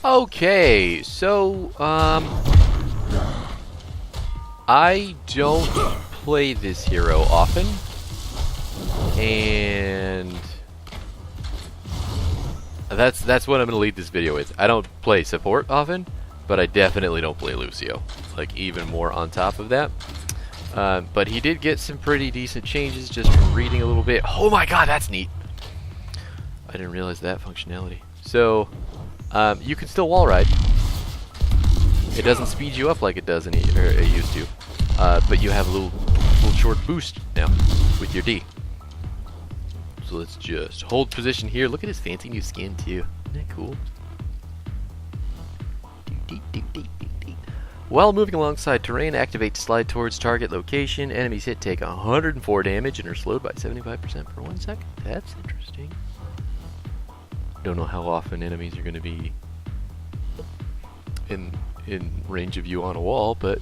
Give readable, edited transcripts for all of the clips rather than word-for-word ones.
Okay, so I don't play this hero often, and that's what I'm gonna lead this video with. I don't play support often, but I definitely don't play Lucio. Like, even more on top of that. But he did get some pretty decent changes just from reading a little bit. Oh my god, that's neat! I didn't realize that functionality. So, you can still wall ride. It doesn't speed you up like it does it used to. But you have a little short boost now with your D. So let's just hold position here. Look at his fancy new skin too. Isn't that cool? While moving alongside terrain, activate to slide towards target location. Enemies hit take 104 damage and are slowed by 75% for 1 second. That's interesting. Don't know how often enemies are going to be in range of you on a wall, but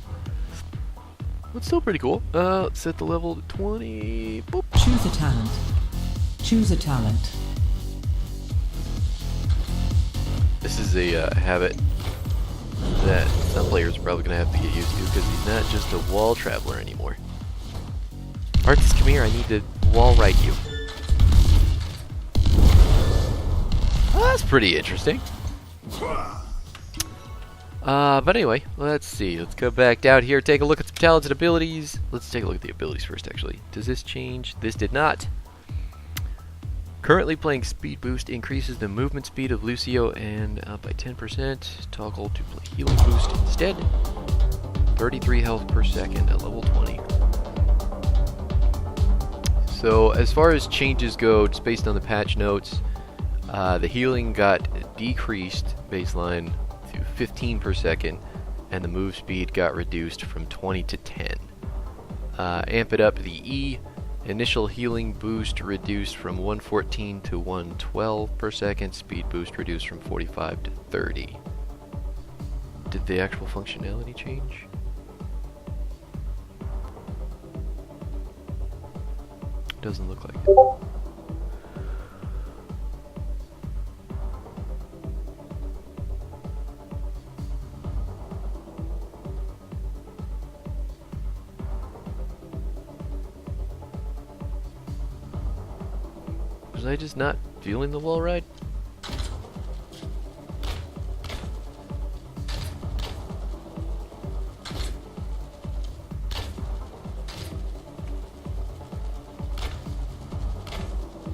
it's still pretty cool. Let's set the level to 20. Boop. Choose a talent. Choose a talent. This is a habit that some players are probably going to have to get used to, because he's not just a wall traveler anymore. Arthas, come here, I need to wall ride you. Oh, that's pretty interesting. But anyway, let's see. Let's go back down here, take a look at some talents and abilities. Let's take a look at the abilities first, actually. Does this change? This did not. Currently playing Speed Boost increases the movement speed of Lucio and by 10%. Toggle to play Healing Boost instead. 33 health per second at level 20. So as far as changes go, just based on the patch notes, the healing got decreased baseline to 15 per second, and the move speed got reduced from 20 to 10. Amp it up, the E. Initial healing boost reduced from 114 to 112 per second. Speed boost reduced from 45 to 30. Did the actual functionality change? Doesn't look like it. Was I just not feeling the wall ride?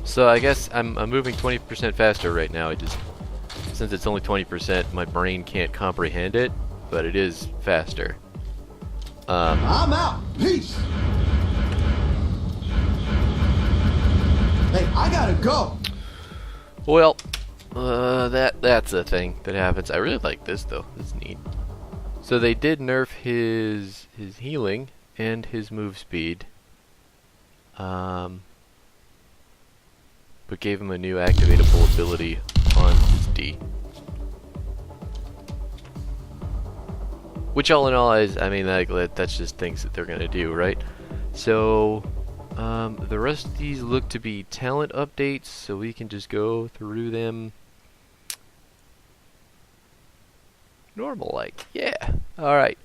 So I guess I'm moving 20% faster right now. Since it's only 20%, my brain can't comprehend it, but it is faster. I'm out. Peace. Hey, I gotta go. Well, that's a thing that happens. I really like this though. It's neat. So they did nerf his healing and his move speed, but gave him a new activatable ability on his D. Which, all in all, I mean, that's just things that they're gonna do, right? So. The rest of these look to be talent updates, so we can just go through them normal-like. Yeah. Alright.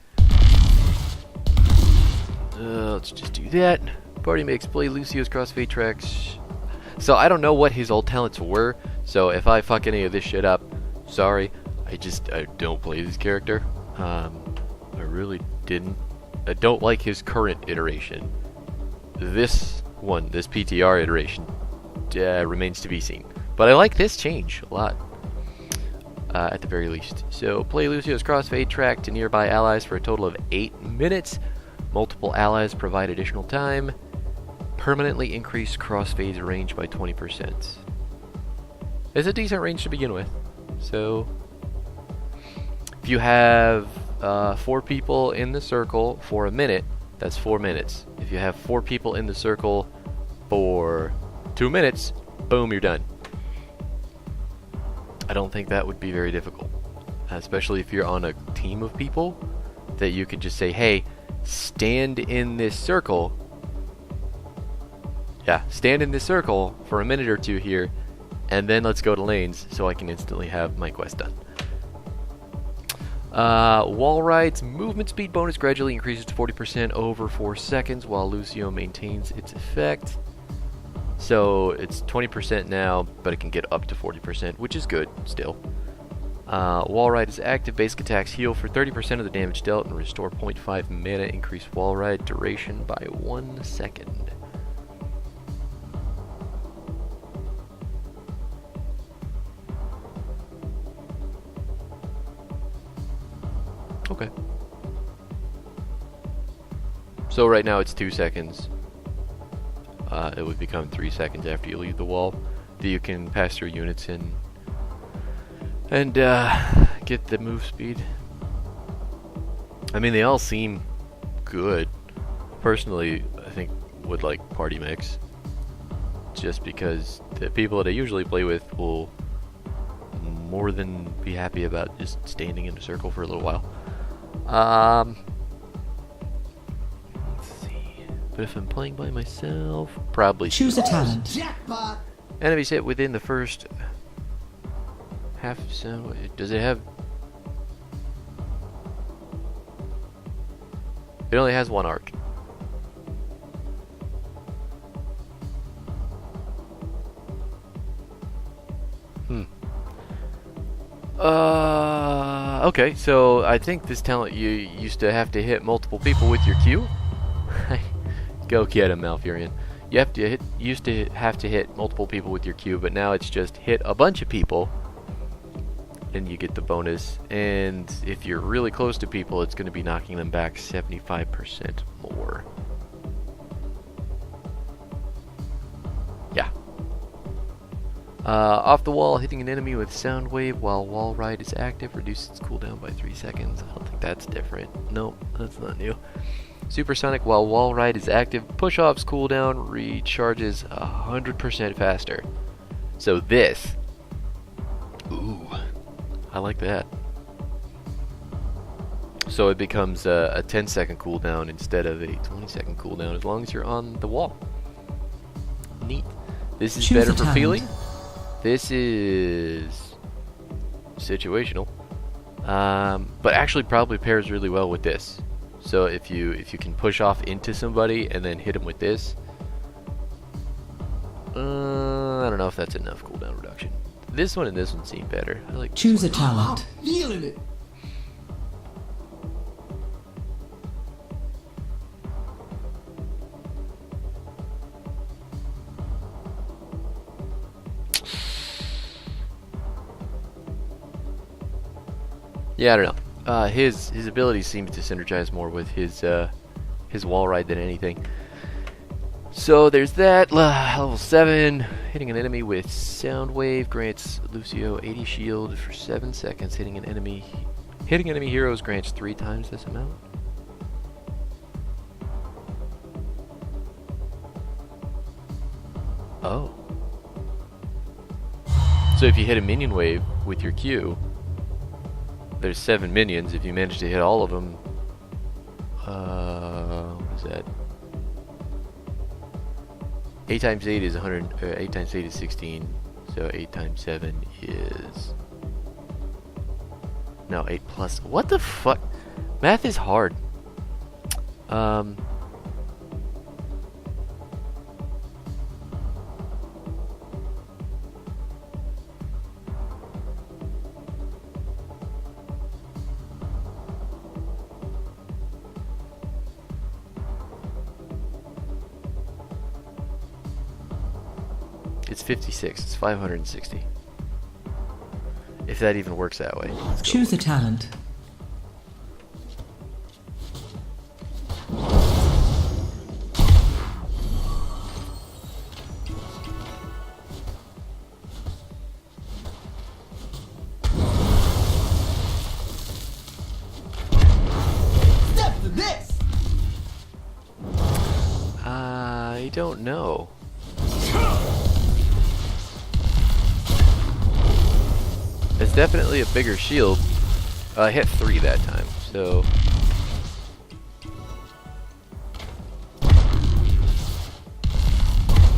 Let's just do that. Party makes play Lucio's crossfade tracks. So I don't know what his old talents were, so if I fuck any of this shit up, sorry. I don't play this character. I really didn't. I don't like his current iteration. This PTR iteration, remains to be seen. But I like this change a lot, at the very least. So, play Lucio's crossfade track to nearby allies for a total of 8 minutes. Multiple allies provide additional time. Permanently increase crossfade's range by 20%. It's a decent range to begin with. So, if you have 4 people in the circle for a minute, that's 4 minutes. If you have 4 people in the circle for 2 minutes, boom, you're done. I don't think that would be very difficult. Especially if you're on a team of people, that you could just say, hey, stand in this circle. Yeah, stand in this circle for a minute or two here, and then let's go to lanes so I can instantly have my quest done. Wall ride's movement speed bonus gradually increases to 40% over 4 seconds while Lucio maintains its effect. So it's 20% now, but it can get up to 40%, which is good still. Wall ride is active. Basic attacks heal for 30% of the damage dealt and restore 0.5 mana. Increase wall ride duration by 1 second. Okay. So right now it's 2 seconds. It would become 3 seconds after you leave the wall. That you can pass through units and get the move speed. I mean, they all seem good. Personally, I think would like party mix, just because the people that I usually play with will more than be happy about just standing in a circle for a little while. Let's see. But if I'm playing by myself, probably Choose a talent. Jackpot. enemies hit within the first half sound. Does it have? It only has one arc. Okay, so I think this talent you used to have to hit multiple people with your Q. Go get him, Malfurion. Used to have to hit multiple people with your Q, but now it's just hit a bunch of people and you get the bonus. And if you're really close to people, it's going to be knocking them back 75% more. Yeah. Off the wall, hitting an enemy with sound wave while wall ride is active reduces its cooldown by 3 seconds. I don't think that's different. Nope, that's not new. Supersonic while wall ride is active, push off's cooldown recharges 100% faster. So this, ooh, I like that. So it becomes a 10-second cooldown instead of a 20-second cooldown as long as you're on the wall. Neat. This is Choose better a for talent. feeling. This is situational, but actually probably pairs really well with this. So if you can push off into somebody and then hit them with this, I don't know if that's enough cooldown reduction. This one and this one seem better. I like this Choose a one. I'm talent. feeling it. Yeah, I don't know. His ability seems to synergize more with his wall ride than anything. So there's that. Level 7, hitting an enemy with sound wave grants Lucio 80 shield for 7 seconds. Hitting enemy heroes grants 3 times this amount. Oh. So if you hit a minion wave with your Q, there's 7 minions. If you manage to hit all of them, what is that? 8 times 8 is 100. 8 times 8 is 16. So 8 times 7 is no 8 plus. What the fuck? Math is hard. It's 56. It's 560. If that even works that way. Let's go. Choose a talent. Step to this. I don't know. It's definitely a bigger shield. I hit 3 that time, so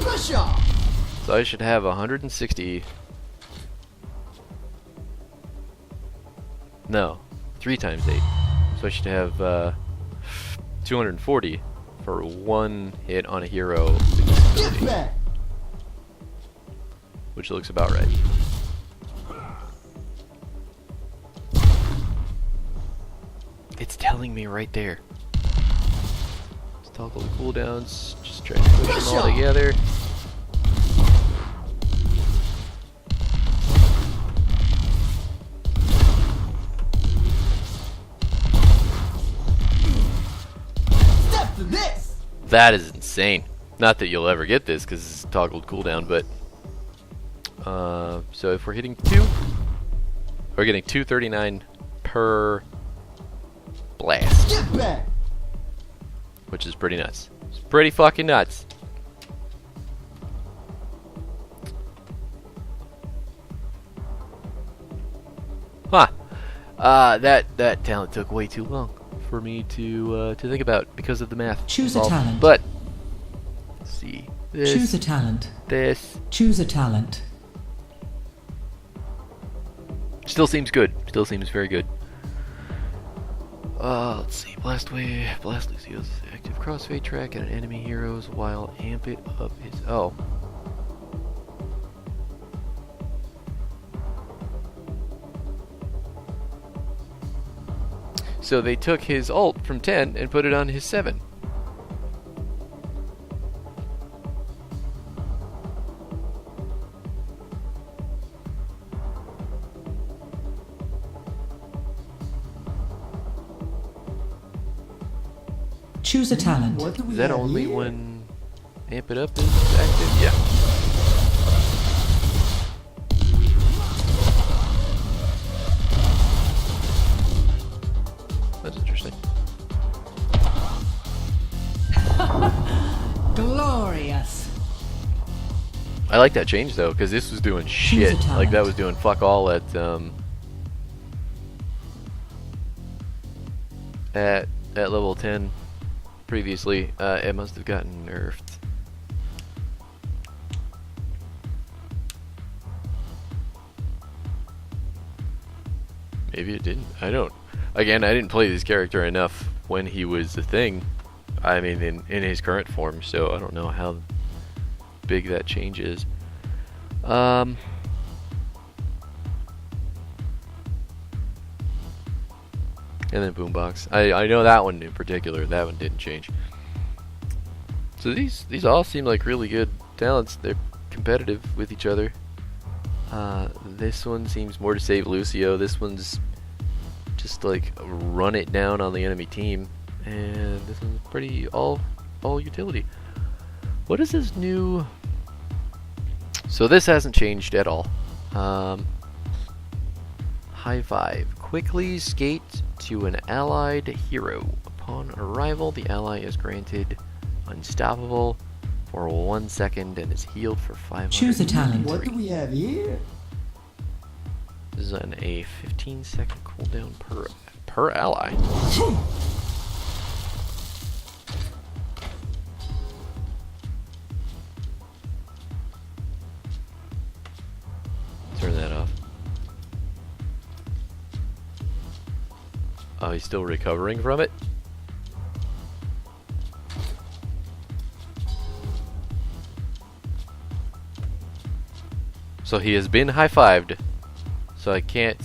Push off. I should have 160. No, 3 times 8. So I should have 240 for 1 hit on a hero, Get back! which looks about right. It's telling me right there. Let's toggle the cooldowns, just try to push them all together. Step to this! That is insane. Not that you'll ever get this because it's toggled cooldown, but so if we're hitting 2, we're getting 239 per blast, Get back! which is pretty nuts. It's pretty fucking nuts. Huh. That talent took way too long for me to think about because of the math. Choose a involved. talent. But let's see. Choose a talent. This Choose a talent. still seems good. Still seems very good. Let's see. Blast Wave. Blast Lucio's active crossfade track at an enemy heroes while amp it up his. Oh. So they took his ult from 10 and put it on his 7. Choose a talent. What do we Is that have only here? when amp it up is active? Yeah. That's interesting. Glorious. I like that change though, because this was doing shit. a talent. Like that was doing fuck all at level 10 previously. It must have gotten nerfed. Maybe it didn't. I don't. Again, I didn't play this character enough when he was a thing. I mean, in his current form, so I don't know how big that change is. And then Boombox. I know that one in particular. That one didn't change. So these all seem like really good talents. They're competitive with each other. This one seems more to save Lucio. This one's just like run it down on the enemy team. And this one's pretty all utility. What is this new? So this hasn't changed at all. High five. Quickly skate to an allied hero. Upon arrival, the ally is granted unstoppable for 1 second and is healed for 500. Choose a talent. What do we have here? This is on a 15-second cooldown per ally. Turn that off. Oh, he's still recovering from it? So he has been high-fived. So I can't...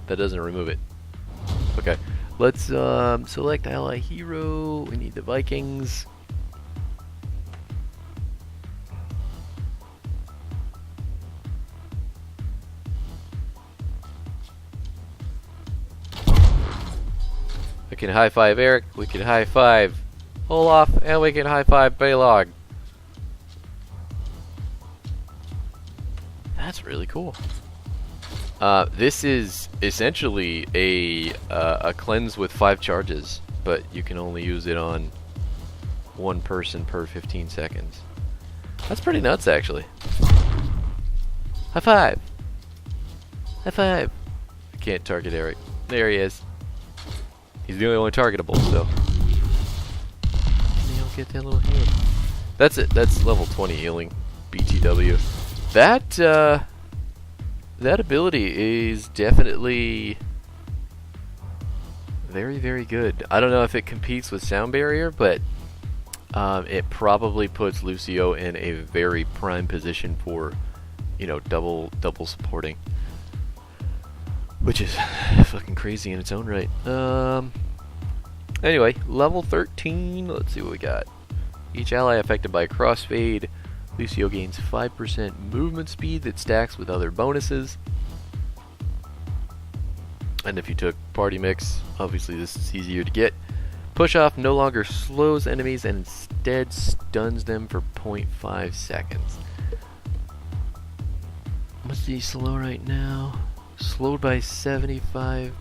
That doesn't remove it. Okay. Let's select ally hero. We need the Vikings. I can high five Eric, we can high five Olaf, and we can high five Balog. That's really cool. This is essentially a cleanse with 5 charges, but you can only use it on 1 person per 15 seconds. That's pretty nuts, actually. High five! High five! I can't target Eric. There he is. He's the only one targetable, so. And he'll get that little heal. That's it. That's level 20 healing. BTW. that ability is definitely very, very good. I don't know if it competes with Sound Barrier, but it probably puts Lucio in a very prime position for, you know, double supporting, which is fucking crazy in its own right. Anyway, level 13. Let's see what we got. Each ally affected by a crossfade, Lucio gains 5% movement speed that stacks with other bonuses. And if you took Party Mix, obviously this is easier to get. Push off no longer slows enemies and instead stuns them for 0.5 seconds. What's the slow right now? Slowed by 75%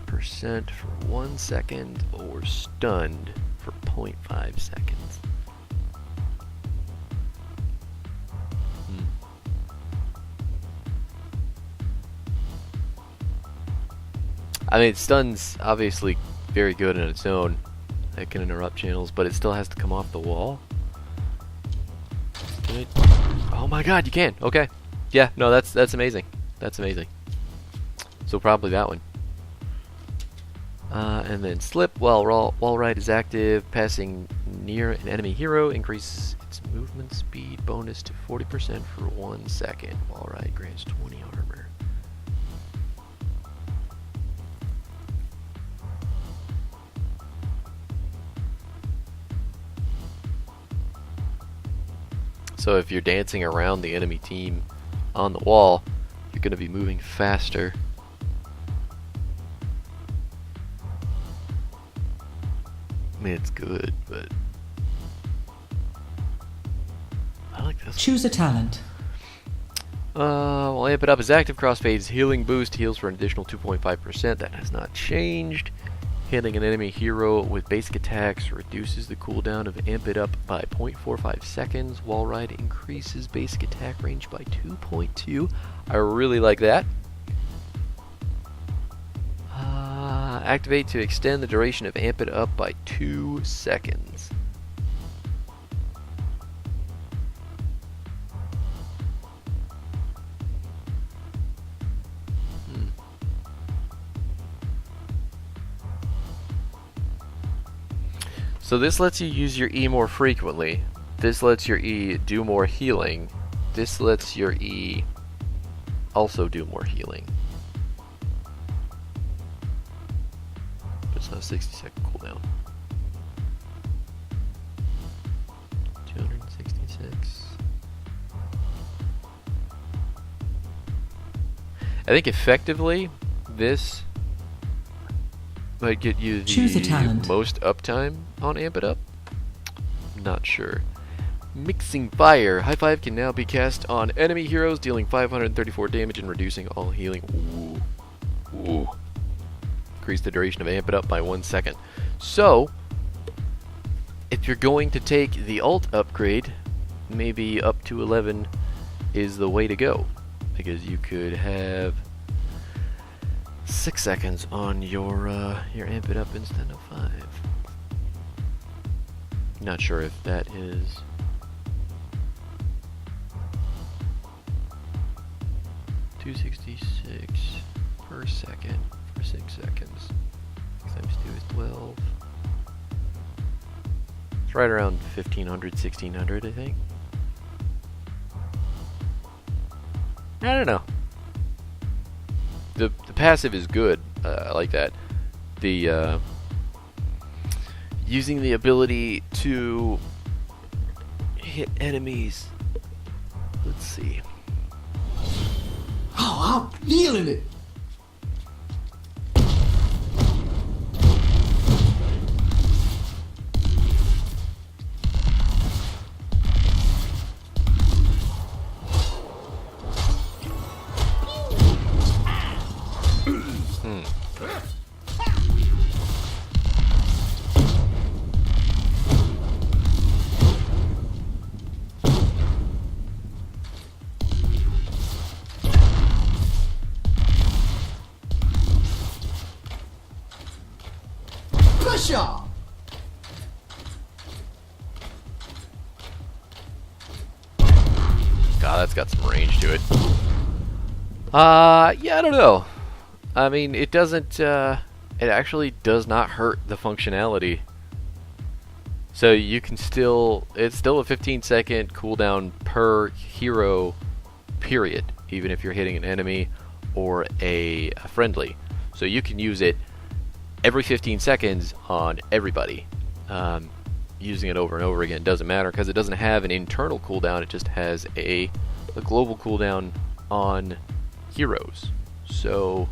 for 1 second or stunned for 0.5 seconds. I mean, stun's obviously very good in its own. It can interrupt channels, but it still has to come off the wall. Oh my god, you can! Okay. Yeah, no, that's amazing. That's amazing. So probably that one. And then slip while ride is active. Passing near an enemy hero increases its movement speed bonus to 40% for 1 second. While ride grants 20 armor. So if you're dancing around the enemy team on the wall, you're going to be moving faster. I mean, it's good, but I like this. Choose a talent. We'll amp it up as active. Crossfade's healing boost heals for an additional 2.5%. That has not changed. Hitting an enemy hero with basic attacks reduces the cooldown of Amp It Up by 0.45 seconds. Wall Ride increases basic attack range by 2.2. I really like that. Activate to extend the duration of Amp It Up by 2 seconds. So this lets you use your E more frequently. This lets your E do more healing. This lets your E also do more healing. But it's not a 60-second cooldown. 266. I think effectively this might get you Choose a the talent. most uptime on Amp It Up. Not sure. Mixing Fire. High Five can now be cast on enemy heroes, dealing 534 damage and reducing all healing. Ooh. Ooh. Increase the duration of Amp It Up by 1 second. So, if you're going to take the alt upgrade, maybe up to 11 is the way to go. Because you could have 6 seconds on your Amp It Up instead of 5. Not sure if that is 266 per second for 6 seconds. 6 times 2 is 12. It's right around 1500, 1600, I think. I don't know. The passive is good. I like that. The using the ability to hit enemies. Let's see. Oh, I'm feeling it. Push off. God, that's got some range to it. Yeah, I don't know. I mean, it doesn't, it actually does not hurt the functionality. So you can still, it's still a 15-second cooldown per hero, period, even if you're hitting an enemy or a friendly. So you can use it every 15 seconds on everybody. Using it over and over again doesn't matter because it doesn't have an internal cooldown, it just has a global cooldown on heroes. So,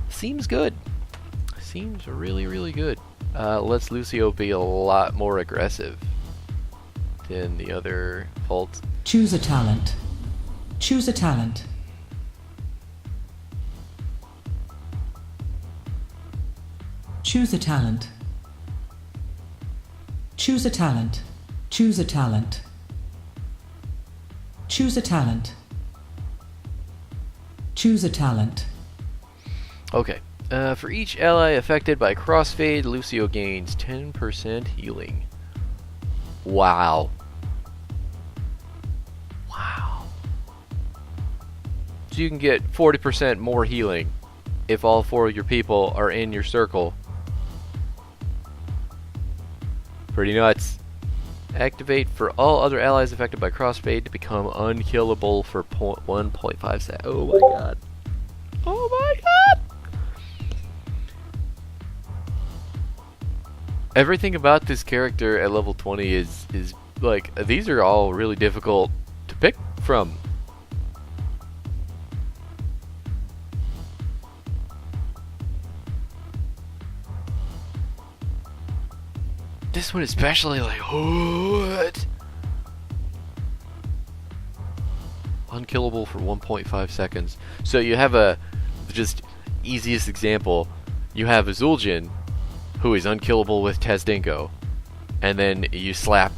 seems good. Seems really, really good. Lets Lucio be a lot more aggressive than the other faults. Choose a talent. Choose a talent. Choose a talent. Choose a talent. Choose a talent. Choose a talent. Choose a talent. Okay. For each ally affected by crossfade, Lucio gains 10% healing. Wow. Wow. So you can get 40% more healing if all 4 of your people are in your circle. Pretty nuts. Activate for all other allies affected by crossfade to become unkillable for 1.5 seconds. Oh my god. Oh my god! Everything about this character at level 20 is like, these are all really difficult to pick from. This one especially, like, what? Unkillable for 1.5 seconds. So you have a, just easiest example, you have a Zul'jin who is unkillable with Tezdinko, and then you slap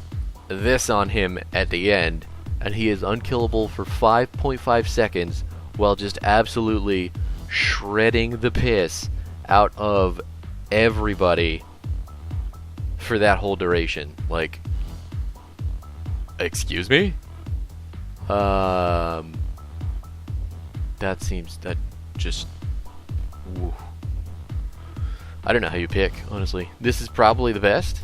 this on him at the end, and he is unkillable for 5.5 seconds while just absolutely shredding the piss out of everybody for that whole duration. Like, excuse me? That seems, that just, woo. I don't know how you pick, honestly. This is probably the best.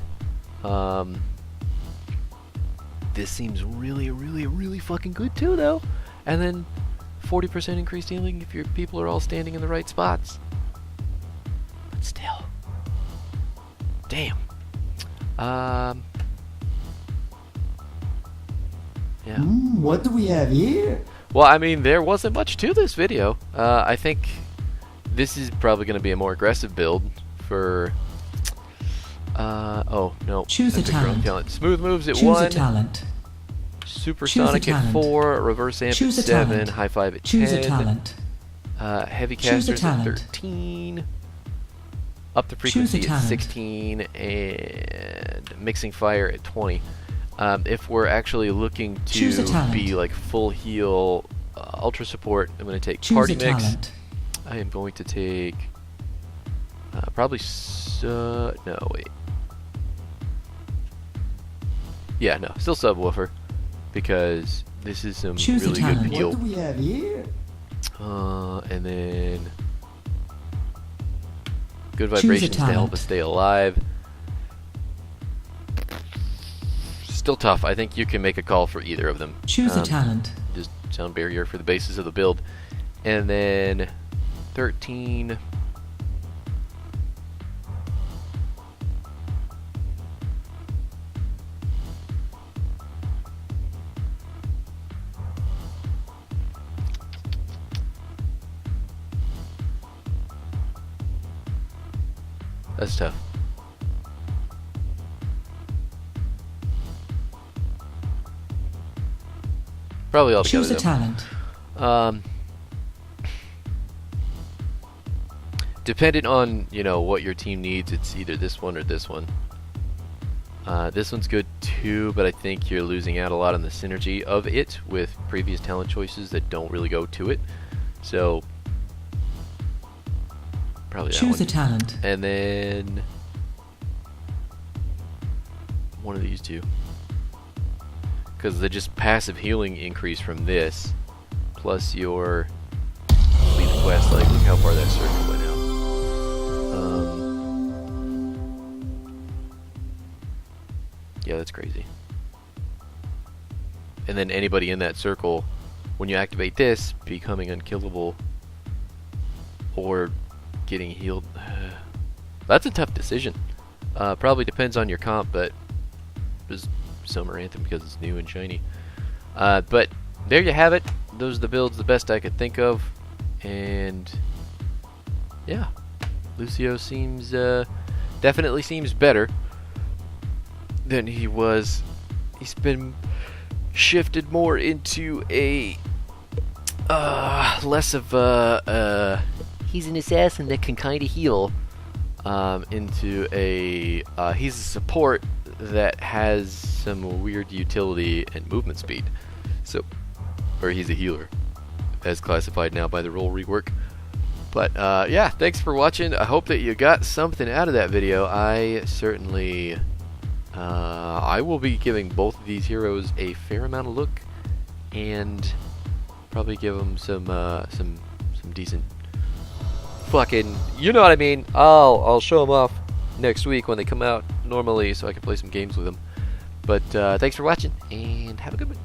This seems really, really, really fucking good too, though. And then 40% increased healing if your people are all standing in the right spots. But still. Damn. Yeah. What do we have here? Well, I mean, there wasn't much to this video. I think this is probably going to be a more aggressive build for... oh, no. Choose a talent. Smooth moves at Choose 1. a talent. Supersonic Choose a at talent. 4. Reverse amp Choose at a 7. talent. High 5 at Choose 10. a talent. Heavy Choose a casters at talent. 13. Up the Choose frequency a at talent. 16. And mixing fire at 20. If we're actually looking Choose a to talent. be like full heal, ultra support, I'm going to take Choose party a mix. talent. I am going to take probably no, wait. Yeah, no, still subwoofer because this is some Choose a really good talent. What peel. do we have here? And then good Choose a vibrations to help talent. us stay alive. Still tough. I think you can make a call for either of them. Choose a talent. Just sound barrier for the basis of the build. And then 13. That's tough. Probably all together. Choose a talent. Depending on, you know, what your team needs, it's either this one or this one. This one's good too, but I think you're losing out a lot on the synergy of it with previous talent choices that don't really go to it. So probably that Choose one. a talent. And then one of these two. Because the just passive healing increase from this, plus your far that circle went out. Yeah, that's crazy. And then anybody in that circle, when you activate this, becoming unkillable or getting healed. That's a tough decision. Probably depends on your comp, but just Summer Anthem because it's new and shiny. But there you have it. Those are the builds, the best I could think of. And yeah, Lucio seems definitely seems better than he was. He's been shifted more into a less of a he's an assassin that can kind of heal, into a he's a support that has some weird utility and movement speed. So, or he's a healer, as classified now by the role rework. But yeah, thanks for watching. I hope that you got something out of that video. I certainly I will be giving both of these heroes a fair amount of look, and probably give them some decent fucking, you know what I mean. I'll show them off next week when they come out normally, so I can play some games with them. But thanks for watching, and have a good one.